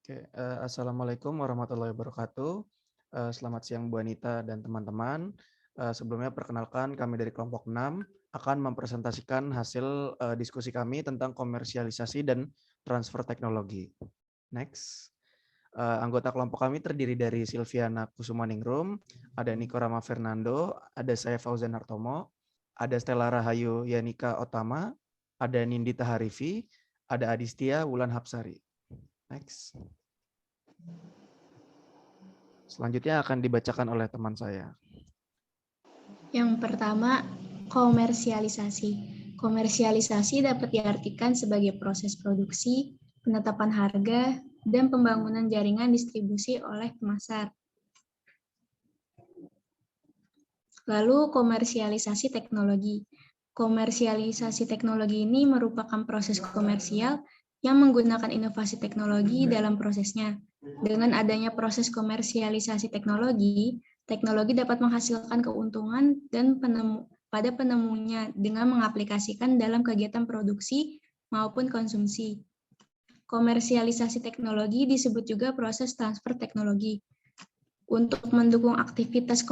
Oke, assalamualaikum warahmatullahi wabarakatuh. Selamat siang Bu Anita dan teman-teman. Sebelumnya perkenalkan kami dari kelompok 6 akan mempresentasikan hasil diskusi kami tentang komersialisasi dan transfer teknologi. Next. Anggota kelompok kami terdiri dari Silviana Kusumaningrum, ada Niko Rama Fernando, ada saya Fauzan Hartomo, ada Stella Rahayu Yanika Otama, ada Nindita Harifi, ada Adistia Wulan Hapsari. Next. Selanjutnya akan dibacakan oleh teman saya. Yang pertama, komersialisasi. Komersialisasi dapat diartikan sebagai proses produksi, penetapan harga, dan pembangunan jaringan distribusi oleh pemasar. Lalu, komersialisasi teknologi. Komersialisasi teknologi ini merupakan proses komersial yang menggunakan inovasi teknologi dalam prosesnya. Dengan adanya proses komersialisasi teknologi, teknologi dapat menghasilkan keuntungan dan pada penemunya dengan mengaplikasikan dalam kegiatan produksi maupun konsumsi. Komersialisasi teknologi disebut juga proses transfer teknologi. Untuk mendukung aktivitas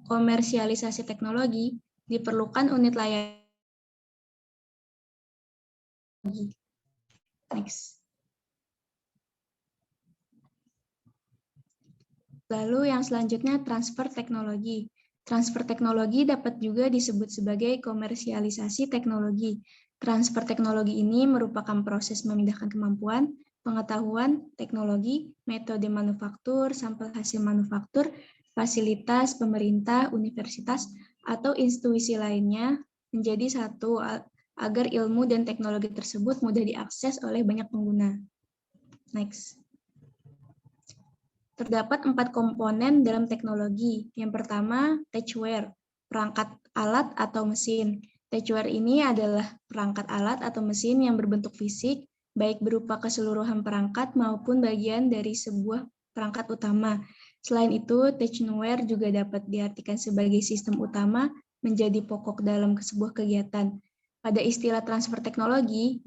komersialisasi teknologi, diperlukan unit layanan. Next. Lalu yang selanjutnya transfer teknologi. Transfer teknologi dapat juga disebut sebagai komersialisasi teknologi. Transfer teknologi ini merupakan proses memindahkan kemampuan, pengetahuan, teknologi, metode manufaktur, sampel hasil manufaktur, fasilitas, pemerintah, universitas, atau institusi lainnya menjadi satu agar ilmu dan teknologi tersebut mudah diakses oleh banyak pengguna. Next. Terdapat 4 komponen dalam teknologi. Yang pertama, techware, perangkat alat atau mesin. Techware ini adalah perangkat alat atau mesin yang berbentuk fisik, baik berupa keseluruhan perangkat maupun bagian dari sebuah perangkat utama. Selain itu, techware juga dapat diartikan sebagai sistem utama menjadi pokok dalam sebuah kegiatan. Pada istilah transfer teknologi,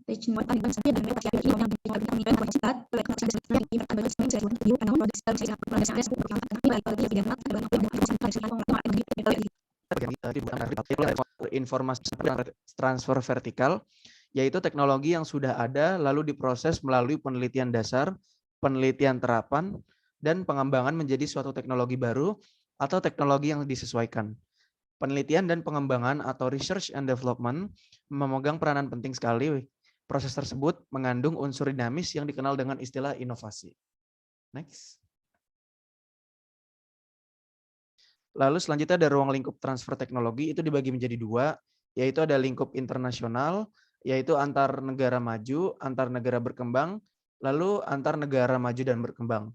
informasi transfer vertikal, yaitu teknologi yang sudah ada lalu diproses melalui penelitian dasar, penelitian terapan, dan pengembangan menjadi suatu teknologi baru atau teknologi yang disesuaikan. Penelitian dan pengembangan atau research and development memegang peranan penting sekali. Proses tersebut mengandung unsur dinamis yang dikenal dengan istilah inovasi. Next. Lalu selanjutnya ada ruang lingkup transfer teknologi, itu dibagi menjadi 2, yaitu ada lingkup internasional, yaitu antar negara maju, antar negara berkembang, lalu antar negara maju dan berkembang.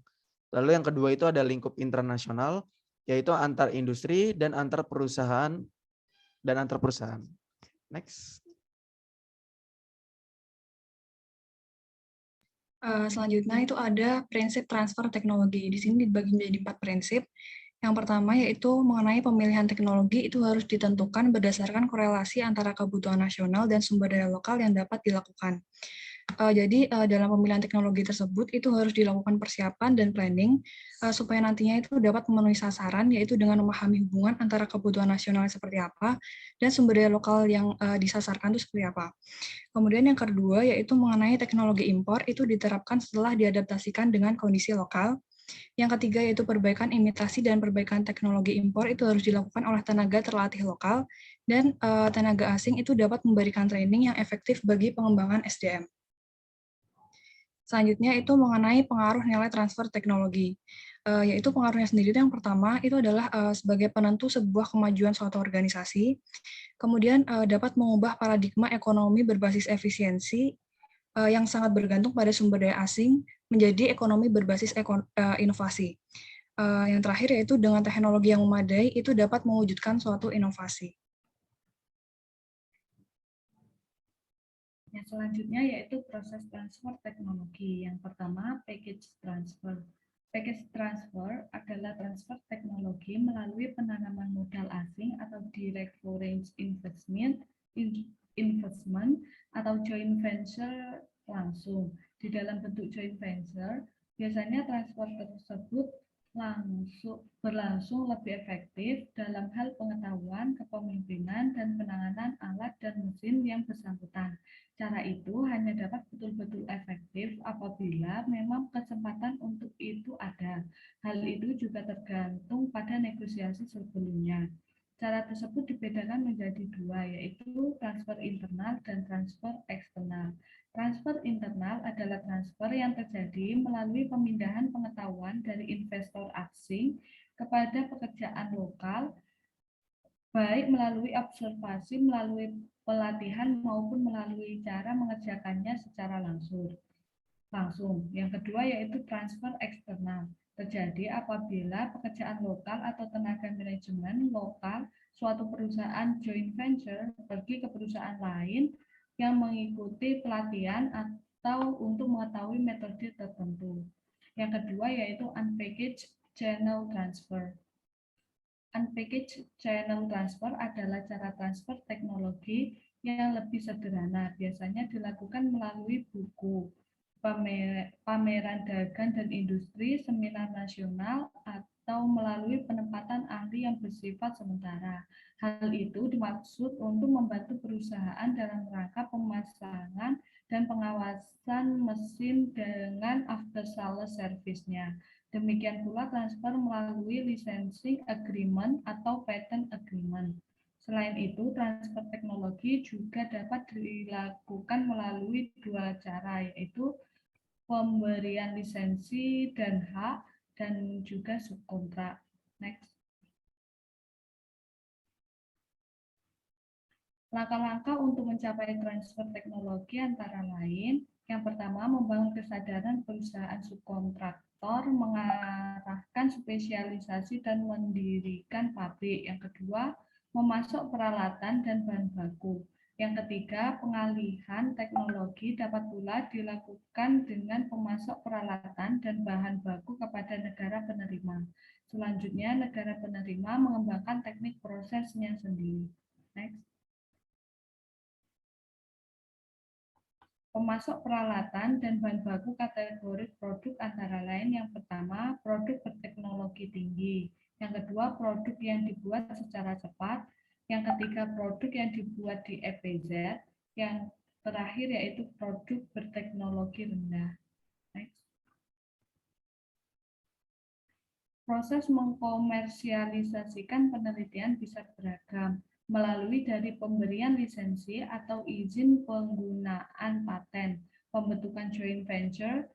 Lalu yang kedua itu ada lingkup internasional, yaitu antar industri dan antar perusahaan Next. Selanjutnya itu ada prinsip transfer teknologi. Di sini dibagi menjadi 4 prinsip. Yang pertama yaitu mengenai pemilihan teknologi itu harus ditentukan berdasarkan korelasi antara kebutuhan nasional dan sumber daya lokal yang dapat dilakukan. Jadi dalam pemilihan teknologi tersebut itu harus dilakukan persiapan dan planning supaya nantinya itu dapat memenuhi sasaran, yaitu dengan memahami hubungan antara kebutuhan nasional seperti apa dan sumber daya lokal yang disasarkan itu seperti apa. Kemudian yang kedua yaitu mengenai teknologi impor itu diterapkan setelah diadaptasikan dengan kondisi lokal. Yang ketiga yaitu perbaikan imitasi dan perbaikan teknologi impor itu harus dilakukan oleh tenaga terlatih lokal, dan tenaga asing itu dapat memberikan training yang efektif bagi pengembangan SDM. Selanjutnya itu mengenai pengaruh nilai transfer teknologi, yaitu pengaruhnya sendiri itu yang pertama itu adalah sebagai penentu sebuah kemajuan suatu organisasi, kemudian dapat mengubah paradigma ekonomi berbasis efisiensi yang sangat bergantung pada sumber daya asing menjadi ekonomi berbasis inovasi. Yang terakhir yaitu dengan teknologi yang memadai itu dapat mewujudkan suatu inovasi. Yang selanjutnya yaitu proses transfer teknologi. Yang pertama, package transfer. Package transfer adalah transfer teknologi melalui penanaman modal asing atau direct foreign investment atau joint venture langsung. Di dalam bentuk joint venture, Biasanya transfer tersebut berlangsung lebih efektif dalam hal pengetahuan, kepemimpinan, dan penanganan alat dan mesin yang bersangkutan. Cara itu hanya dapat betul-betul efektif apabila memang kesempatan untuk itu ada. Hal itu juga tergantung pada negosiasi sebelumnya. Cara tersebut dibedakan menjadi dua, yaitu transfer internal dan transfer eksternal. Transfer internal adalah transfer yang terjadi melalui pemindahan pengetahuan dari investor asing kepada pekerjaan lokal, baik melalui observasi, melalui pelatihan, maupun melalui cara mengerjakannya secara langsung. Yang kedua yaitu transfer eksternal. Terjadi apabila pekerjaan lokal atau tenaga manajemen lokal suatu perusahaan joint venture pergi ke perusahaan lain yang mengikuti pelatihan atau untuk mengetahui metode tertentu. Yang kedua yaitu unpackaged channel transfer. Unpackaged channel transfer adalah cara transfer teknologi yang lebih sederhana, biasanya dilakukan melalui buku, pameran dagang dan industri, seminar nasional, atau melalui penempatan ahli yang bersifat sementara. Hal itu dimaksud untuk membantu perusahaan dalam rangka pemasangan dan pengawasan mesin dengan after sales service-nya. Demikian pula transfer melalui licensing agreement atau patent agreement. Selain itu, transfer teknologi juga dapat dilakukan melalui dua cara, yaitu pemberian lisensi dan hak, dan juga subkontrak. Next. Langkah-langkah untuk mencapai transfer teknologi antara lain, yang pertama, membangun kesadaran perusahaan subkontraktor, mengarahkan spesialisasi dan mendirikan pabrik. Yang kedua, memasok peralatan dan bahan baku. Yang ketiga, pengalihan teknologi dapat pula dilakukan dengan pemasok peralatan dan bahan baku kepada negara penerima. Selanjutnya, negara penerima mengembangkan teknik prosesnya sendiri. Next. Pemasok peralatan dan bahan baku kategori produk antara lain yang pertama, produk berteknologi tinggi. Yang kedua, produk yang dibuat secara cepat. Yang ketiga, produk yang dibuat di EPZ. Yang terakhir yaitu produk berteknologi rendah. Next. Proses mengkomersialisasikan penelitian bisa beragam, melalui dari pemberian lisensi atau izin penggunaan paten, pembentukan joint venture,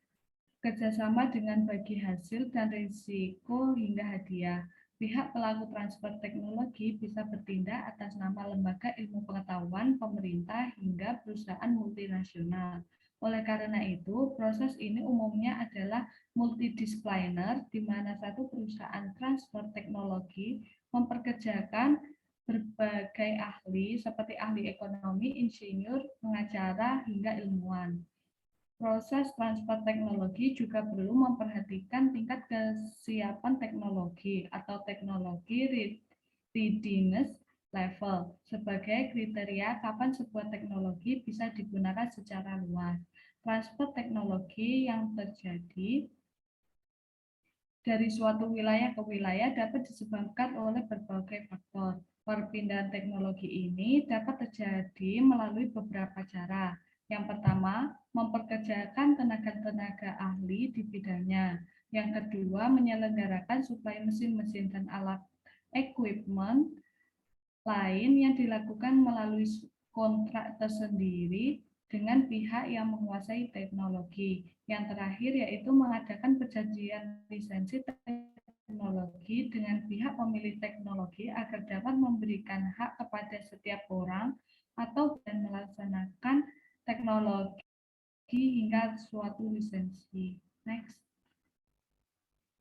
kerjasama dengan bagi hasil dan risiko hingga hadiah. Pihak pelaku transfer teknologi bisa bertindak atas nama lembaga ilmu pengetahuan, pemerintah, hingga perusahaan multinasional. Oleh karena itu, proses ini umumnya adalah multidisipliner, di mana satu perusahaan transfer teknologi memperkerjakan berbagai ahli seperti ahli ekonomi, insinyur, pengacara, hingga ilmuwan. Proses transfer teknologi juga perlu memperhatikan tingkat kesiapan teknologi atau teknologi readiness level sebagai kriteria kapan sebuah teknologi bisa digunakan secara luas. Transfer teknologi yang terjadi dari suatu wilayah ke wilayah dapat disebabkan oleh berbagai faktor. Perpindahan teknologi ini dapat terjadi melalui beberapa cara. Yang pertama, memperkerjakan tenaga-tenaga ahli di bidangnya. Yang kedua, menyelenggarakan suplai mesin-mesin dan alat equipment lain yang dilakukan melalui kontrak tersendiri dengan pihak yang menguasai teknologi. Yang terakhir yaitu mengadakan perjanjian lisensi teknologi dengan pihak pemilik teknologi agar dapat memberikan hak kepada setiap orang atau dan melaksanakan teknologi hingga suatu lisensi. Next.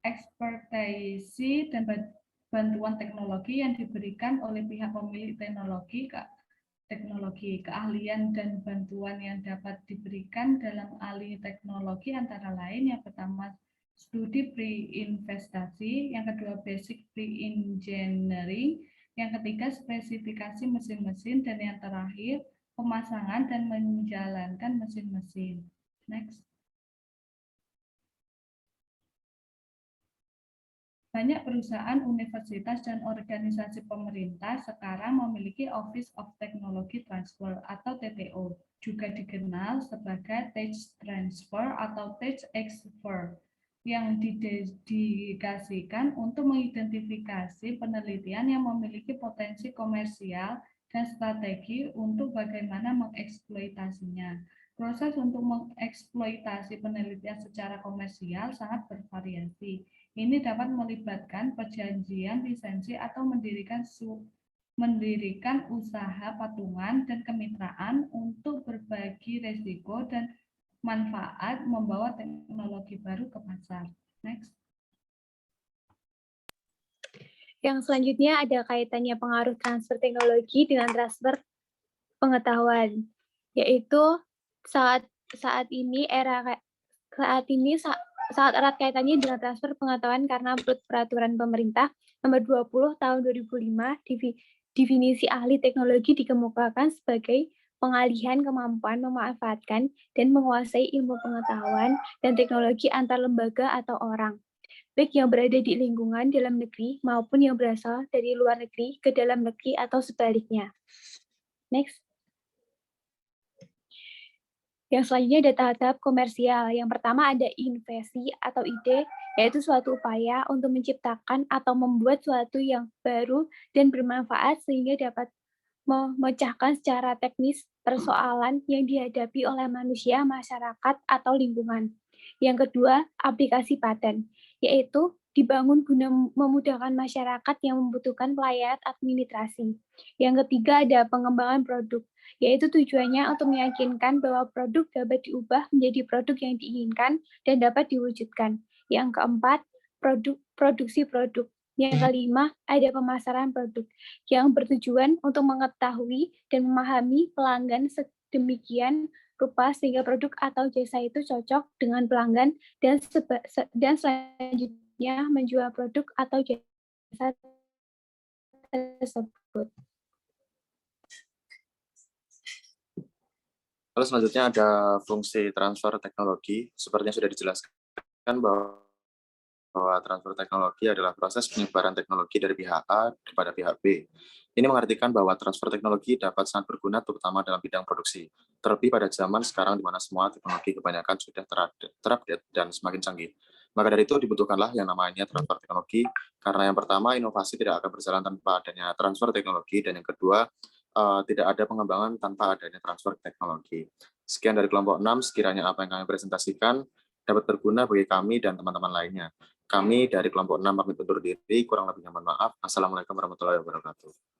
Ekspertise dan bantuan teknologi yang diberikan oleh pihak pemilik teknologi, keahlian dan bantuan yang dapat diberikan dalam ahli teknologi antara lain yang pertama studi pre-investasi, yang kedua basic pre-engineering, yang ketiga spesifikasi mesin-mesin, dan yang terakhir pemasangan dan menjalankan mesin-mesin. Next. Banyak perusahaan, universitas, dan organisasi pemerintah sekarang memiliki Office of Technology Transfer atau TTO, juga dikenal sebagai Tech Transfer atau Tech Expert, yang didedikasikan untuk mengidentifikasi penelitian yang memiliki potensi komersial dan strategi untuk bagaimana mengeksploitasinya. Proses untuk mengeksploitasi penelitian secara komersial sangat bervariasi. Ini dapat melibatkan perjanjian lisensi atau mendirikan usaha patungan dan kemitraan untuk berbagi risiko dan manfaat membawa teknologi baru ke pasar. Next. Yang selanjutnya ada kaitannya pengaruh transfer teknologi dengan transfer pengetahuan, yaitu saat erat kaitannya dengan transfer pengetahuan karena peraturan pemerintah nomor 20 tahun 2005 definisi ahli teknologi dikemukakan sebagai pengalihan kemampuan memanfaatkan dan menguasai ilmu pengetahuan dan teknologi antar lembaga atau orang, baik yang berada di lingkungan dalam negeri maupun yang berasal dari luar negeri ke dalam negeri atau sebaliknya. Next. Yang selanjutnya ada tahap komersial. Yang pertama ada invasi atau ide, yaitu suatu upaya untuk menciptakan atau membuat suatu yang baru dan bermanfaat sehingga dapat memecahkan secara teknis persoalan yang dihadapi oleh manusia, masyarakat, atau lingkungan. Yang kedua, aplikasi paten, yaitu dibangun guna memudahkan masyarakat yang membutuhkan pelayanan administrasi. Yang ketiga ada pengembangan produk, yaitu tujuannya untuk meyakinkan bahwa produk dapat diubah menjadi produk yang diinginkan dan dapat diwujudkan. Yang keempat, produksi produk. Yang kelima, ada pemasaran produk yang bertujuan untuk mengetahui dan memahami pelanggan sedemikian rupa sehingga produk atau jasa itu cocok dengan pelanggan dan selanjutnya menjual produk atau jasa tersebut. Lalu selanjutnya ada fungsi transfer teknologi. Sepertinya sudah dijelaskan bahwa transfer teknologi adalah proses penyebaran teknologi dari pihak A kepada pihak B. Ini mengartikan bahwa transfer teknologi dapat sangat berguna terutama dalam bidang produksi. Terlebih pada zaman sekarang di mana semua teknologi kebanyakan sudah terupdate dan semakin canggih. Maka dari itu dibutuhkanlah yang namanya transfer teknologi, karena yang pertama inovasi tidak akan berjalan tanpa adanya transfer teknologi, dan yang kedua tidak ada pengembangan tanpa adanya transfer teknologi. Sekian dari kelompok 6, sekiranya apa yang kami presentasikan dapat berguna bagi kami dan teman-teman lainnya. Kami dari kelompok 6 pamit undur diri, kurang lebihnya mohon maaf. Assalamualaikum warahmatullahi wabarakatuh.